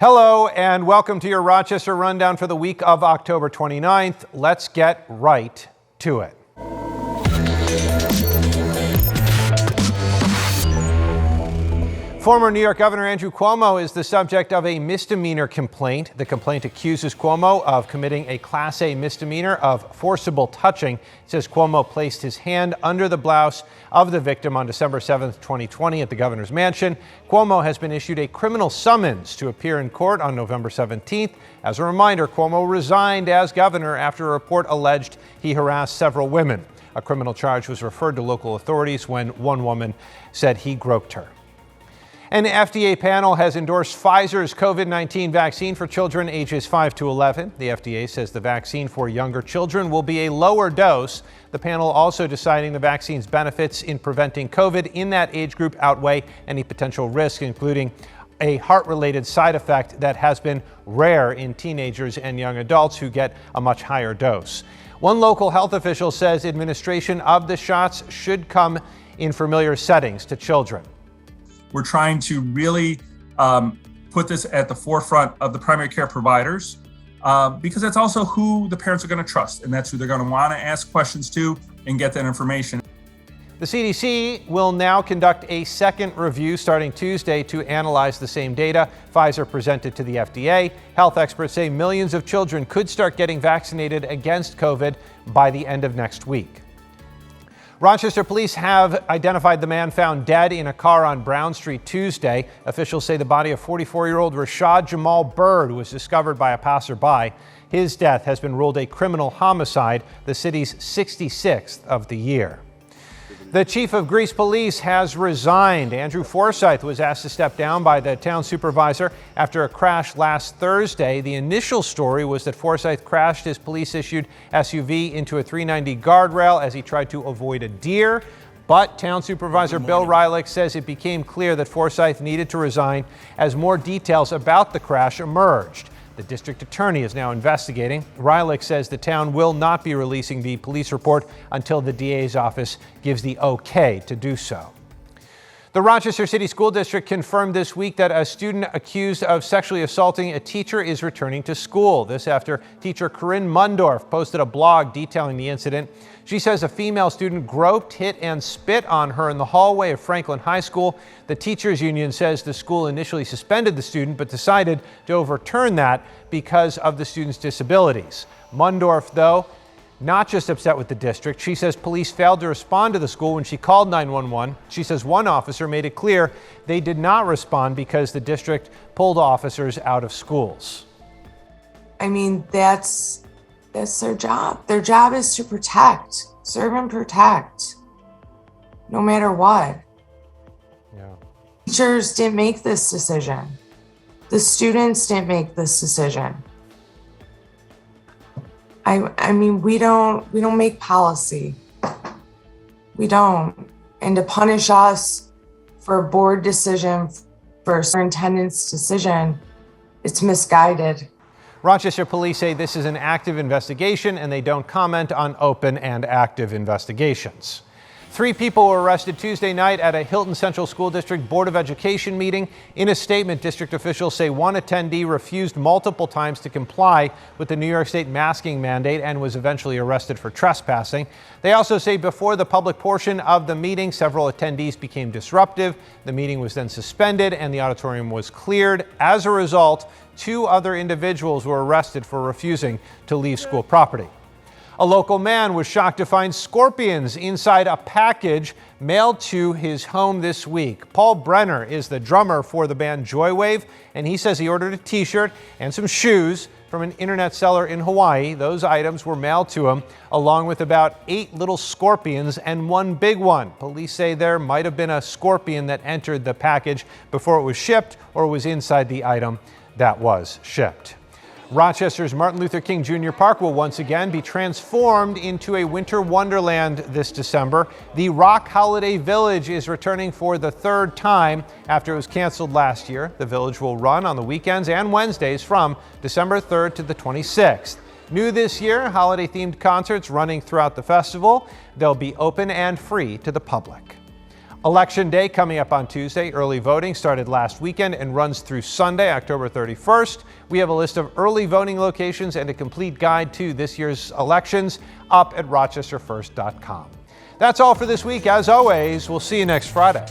Hello and welcome to your Rochester Rundown for the week of October 29th. Let's get right to it. Former New York Governor Andrew Cuomo is the subject of a misdemeanor complaint. The complaint accuses Cuomo of committing a Class A misdemeanor of forcible touching. It says Cuomo placed his hand under the blouse of the victim on December 7th, 2020 at the governor's mansion. Cuomo has been issued a criminal summons to appear in court on November 17th. As a reminder, Cuomo resigned as governor after a report alleged he harassed several women. A criminal charge was referred to local authorities when one woman said he groped her. An FDA panel has endorsed Pfizer's COVID-19 vaccine for children ages 5 to 11. The FDA says the vaccine for younger children will be a lower dose. The panel also deciding the vaccine's benefits in preventing COVID in that age group outweigh any potential risk, including a heart-related side effect that has been rare in teenagers and young adults who get a much higher dose. One local health official says administration of the shots should come in familiar settings to children. We're trying to really put this at the forefront of the primary care providers because that's also who the parents are going to trust, and that's who they're going to want to ask questions to and get that information. The CDC will now conduct a second review starting Tuesday to analyze the same data Pfizer presented to the FDA. Health experts say millions of children could start getting vaccinated against COVID by the end of next week. Rochester police have identified the man found dead in a car on Brown Street Tuesday. Officials say the body of 44-year-old Rashad Jamal Bird was discovered by a passerby. His death has been ruled a criminal homicide, the city's 66th of the year. The chief of Greece Police has resigned. Andrew FORSYTHE was asked to step down by the town supervisor after a crash last Thursday. The initial story was that FORSYTHE crashed his police-issued SUV into a 390 guardrail as he tried to avoid a deer. But town supervisor Bill Rylick says it became clear that FORSYTHE needed to resign as more details about the crash emerged. The district attorney is now investigating. Rylick says the town will not be releasing the police report until the DA's office gives the okay to do so. The Rochester City School District confirmed this week that a student accused of sexually assaulting a teacher is returning to school. This after teacher CORRINE MUNDORFF posted a blog detailing the incident. She says a female student groped, hit, and spit on her in the hallway of Franklin High School. The teachers union says the school initially suspended the student but decided to overturn that because of the student's disabilities. MUNDORFF, though, not just upset with the district. She says police failed to respond to the school when she called 911. She says one officer made it clear they did not respond because the district pulled officers out of schools. I mean, that's their job. Their job is to protect, serve and protect, no matter what. Yeah. Teachers didn't make this decision. The students didn't make this decision. I mean, we don't make policy. We don't. And to punish us for a board decision, for a superintendent's decision, it's misguided. Rochester police say this is an active investigation and they don't comment on open and active investigations. 3 people were arrested Tuesday night at a Hilton Central School District Board of Education meeting. In a statement, district officials say one attendee refused multiple times to comply with the New York State masking mandate and was eventually arrested for trespassing. They also say before the public portion of the meeting, several attendees became disruptive. The meeting was then suspended and the auditorium was cleared. As a result, 2 other individuals were arrested for refusing to leave school property. A local man was shocked to find scorpions inside a package mailed to his home this week. Paul Brenner is the drummer for the band JOYWAVE, and he says he ordered a t-shirt and some shoes from an internet seller in Hawaii. Those items were mailed to him, along with about 8 little scorpions and 1 big one. Police say there might have been a scorpion that entered the package before it was shipped or was inside the item that was shipped. Rochester's Martin Luther King Jr. Park will once again be transformed into a winter wonderland this December. The ROC Holiday Village is returning for the 3rd time after it was canceled last year. The village will run on the weekends and Wednesdays from December 3rd to the 26th. New this year, holiday-themed concerts running throughout the festival. They'll be open and free to the public. Election Day coming up on Tuesday. Early voting started last weekend and runs through Sunday, October 31st. We have a list of early voting locations and a complete guide to this year's elections up at rochesterfirst.com. That's all for this week. As always, we'll see you next Friday.